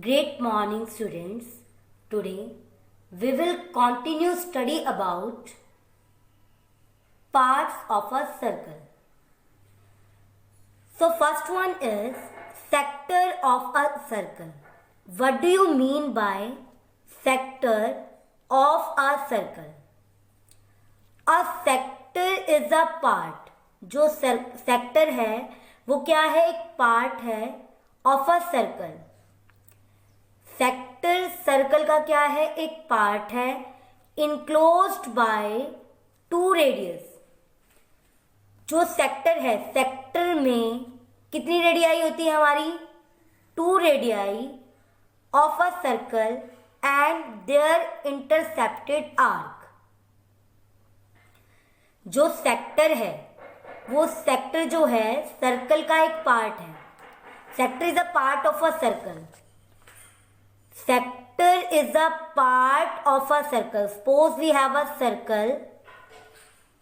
Great morning, students. Today we will continue study about parts of a circle. So first one is sector of a circle. What do you mean by sector of a circle? A sector is a part. जो sector है वो क्या है? एक part है of a circle. Sector circle का क्या है? एक पार्ट है इनक्लोज्ड बाय 2 रेडियस. जो सेक्टर है, सेक्टर में कितनी रेडियाई होती है हमारी? 2 radii of a circle and their intercepted arc. जो सेक्टर है वो सेक्टर जो है सर्कल का एक पार्ट है. Sector is a part of a circle. Sector is a part of a circle. Suppose we have a circle.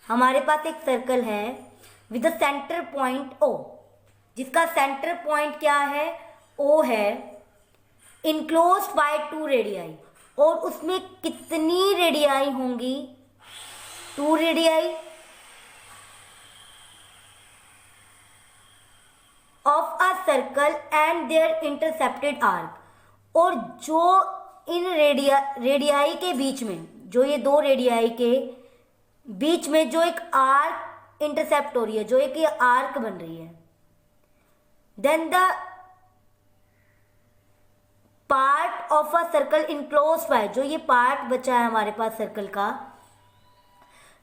हमारे पास एक सर्कल है with the centre point O, जिसका सेंटर पॉइंट क्या है? O है. Enclosed by 2 radii. और उसमें कितनी रेडियाई होंगी? 2 radii of a circle and their intercepted arc. और जो इन रेडियाई के बीच में, जो ये 2 रेडियाई के बीच में जो एक आर्क इंटरसेप्ट हो रही है, जो एक ये आर्क बन रही है, then the part of a circle enclosed by, जो ये पार्ट बचा है हमारे पास सर्कल का,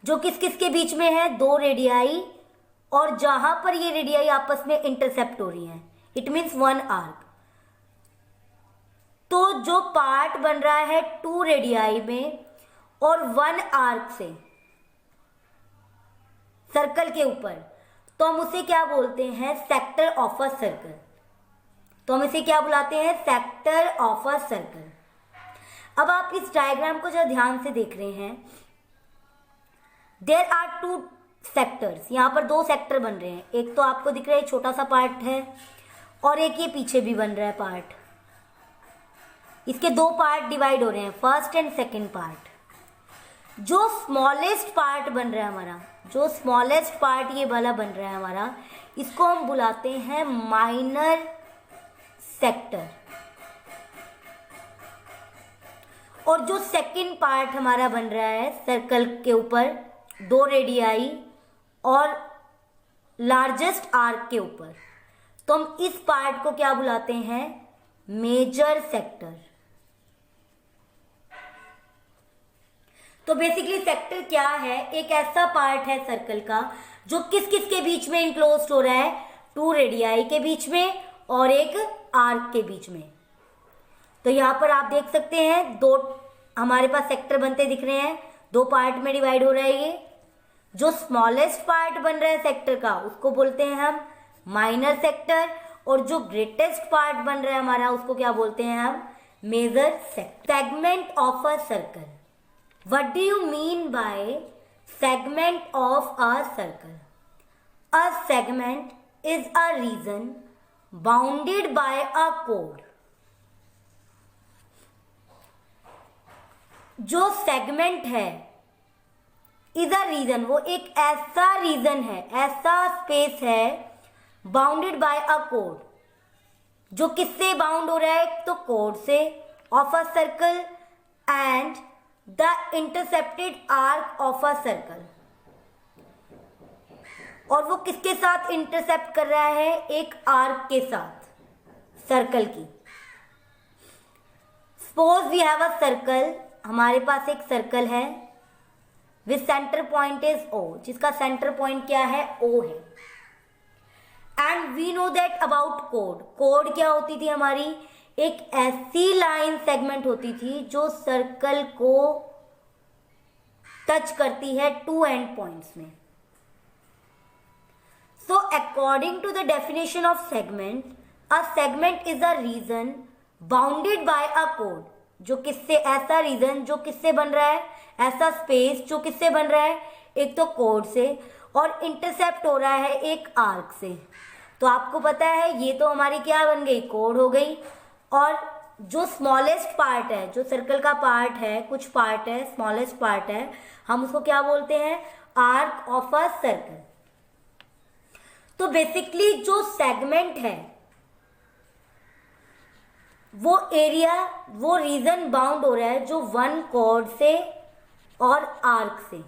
जो किस किस के बीच में है? 2 रेडियाई. और जहां पर ये रेडियाई आपस में इंटरसेप्ट हो रही है, इट मीन्स 1 आर्क. तो जो पार्ट बन रहा है 2 रेडियाई में और 1 आर्क से सर्कल के ऊपर, तो हम उसे क्या बोलते हैं? Sector of a circle. तो हम इसे क्या बुलाते हैं? Sector of a circle. अब आप इस डायग्राम को जो ध्यान से देख रहे हैं, देयर आर 2 सेक्टर्स. यहां पर 2 सेक्टर बन रहे हैं. एक तो आपको दिख रहा है छोटा सा पार्ट है, और एक ये पीछे भी बन रहा है पार्ट. इसके 2 पार्ट डिवाइड हो रहे हैं, फर्स्ट एंड सेकंड पार्ट. जो स्मॉलेस्ट पार्ट बन रहा है हमारा, जो स्मॉलेस्ट पार्ट ये वाला बन रहा है हमारा, इसको हम बुलाते हैं माइनर सेक्टर. और जो सेकंड पार्ट हमारा बन रहा है सर्कल के ऊपर 2 रेडियाई और लार्जेस्ट आर्क के ऊपर, तो हम इस पार्ट को क्या बुलाते हैं? Major sector. तो बेसिकली सेक्टर क्या है? एक ऐसा पार्ट है सर्कल का जो किस किस के बीच में इनक्लोज्ड हो रहा है? 2 रेडियाई के बीच में और एक आर्क के बीच में. तो यहां पर आप देख सकते हैं 2 हमारे पास सेक्टर बनते दिख रहे हैं. 2 पार्ट में डिवाइड हो रहा है ये. जो स्मॉलेस्ट पार्ट बन रहा है सेक्टर का, उसको बोलते हैं हम माइनर सेक्टर. और जो ग्रेटेस्ट पार्ट बन रहा है हमारा, उसको क्या बोलते हैं हम? Major sector. Segment of a circle. What do you mean by segment of a circle? A segment is a region bounded by a कोड. जो सेगमेंट है इज अ रीजन, वो एक ऐसा रीजन है, ऐसा स्पेस है बाउंडेड बाय अ कोड. जो किससे बाउंड हो रहा है? तो कोड से, of a circle and the intercepted arc of a circle. और वो किसके साथ इंटरसेप्ट कर रहा है? एक आर्क के साथ, सर्कल की. Suppose we have a circle. हमारे पास एक सर्कल है with centre point is O, जिसका सेंटर पॉइंट क्या है? O है. And we know that about कोड. कोड क्या होती थी हमारी? एक ऐसी लाइन सेगमेंट होती थी जो सर्कल को टच करती है 2 एंड पॉइंट्स में. So according to the definition of segment, a segment is a region bounded by a कोड. जो किससे? ऐसा रीजन जो किससे बन रहा है? ऐसा स्पेस जो किससे बन रहा है? एक तो कोड से, और इंटरसेप्ट हो रहा है एक आर्क से. तो आपको पता है ये तो हमारी क्या बन गई? कोड हो गई. और जो स्मॉलेस्ट पार्ट है, जो सर्कल का पार्ट है, कुछ पार्ट है, स्मॉलेस्ट पार्ट है, हम उसको क्या बोलते हैं? Arc of a circle. तो बेसिकली जो सेगमेंट है वो एरिया, वो रीजन बाउंड हो रहा है जो वन कॉर्ड से और आर्क से।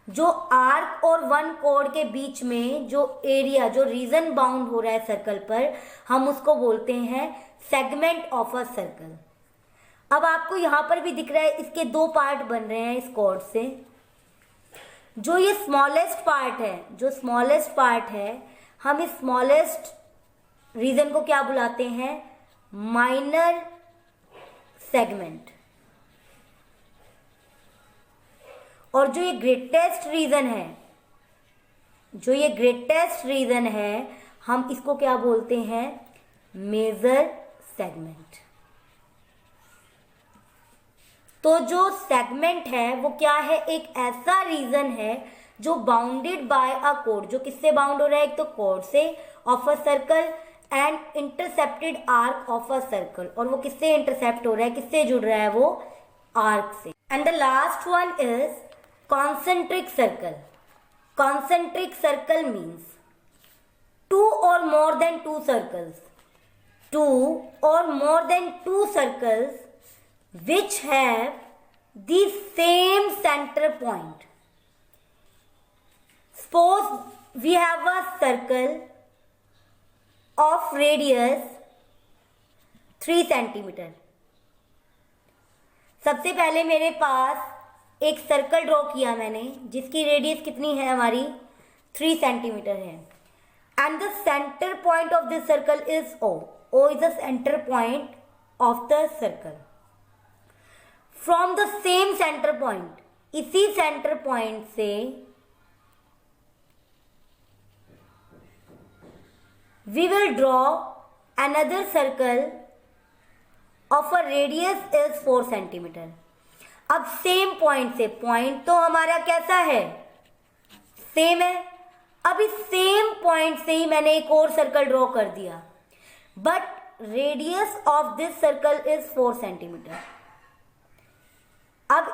जो आर्क और वन कॉर्ड के बीच में जो एरिया, जो रीजन बाउंड हो रहा है सर्कल पर, हम उसको बोलते हैं सेगमेंट ऑफ अ सर्कल। अब आपको यहां पर भी दिख रहा है इसके दो पार्ट बन रहे हैं इस कॉर्ड से। जो ये स्मॉलेस्ट पार्ट है, जो स्मॉलेस्ट पार्ट है, हम इस स्मॉलेस्ट रीजन को क्या बुलाते हैं? Minor segment. और जो ये ग्रेटेस्ट रीजन है, जो ये ग्रेटेस्ट रीजन है, हम इसको क्या बोलते हैं? Major segment. तो जो सेगमेंट है वो क्या है? एक ऐसा रीजन है जो बाउंडेड बाय अ कॉर्ड, जो किससे बाउंड हो रहा है? एक तो कॉर्ड से of a circle and intercepted arc of a circle. और वो किससे इंटरसेप्ट हो रहा है, किससे जुड़ रहा है? वो आर्क से। And the last one is concentric circle. Concentric circle means two or more than two circles. Two or more than two circles which have the same center point. Suppose we have a circle of radius 3 centimeter. सबसे पहले मेरे पास एक circle draw किया मैंने जिसकी radius कितनी है? हमारी 3 सेंटीमीटर है। And the centre point of this circle is O. O is the centre point of the circle. From the same centre point, इसी सेंटर पॉइंट से we will draw another circle of a radius is 4 centimetre. अब same point से, point तो हमारा कैसा है? Same है। अब इस सेम पॉइंट से ही मैंने एक और सर्कल ड्रॉ कर दिया, but radius of this circle is 4 centimetre. अब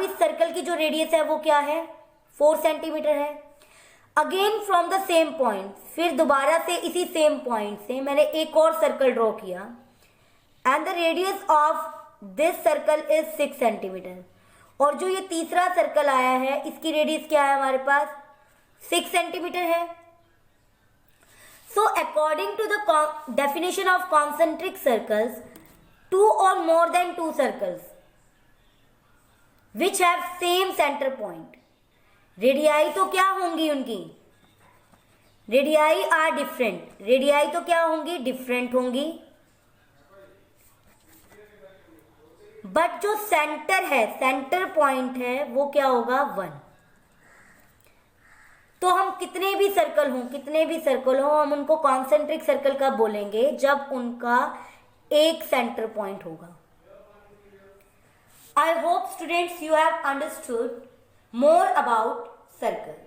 इस सर्कल की जो रेडियस है वो क्या है? 4 सेंटीमीटर है। Again from the same point, फिर दोबारा से इसी सेम पॉइंट से मैंने एक और सर्कल ड्रॉ किया and the radius of this circle is 6 centimetre. और जो ये तीसरा सर्कल आया है इसकी रेडियस क्या है? हमारे पास 6 सेंटीमीटर है। So according to the definition of concentric circles, 2 और more than 2 circles which have same centre point, radii तो क्या होंगी उनकी? Radii are different. रेडियाई तो क्या होंगी? डिफरेंट होंगी। बट जो सेंटर है, सेंटर पॉइंट है, वो क्या होगा? 1। तो हम कितने भी सर्कल हो, हम उनको कॉन्सेंट्रिक सर्कल कब बोलेंगे? जब उनका एक सेंटर पॉइंट होगा। I hope students you have understood more about circle.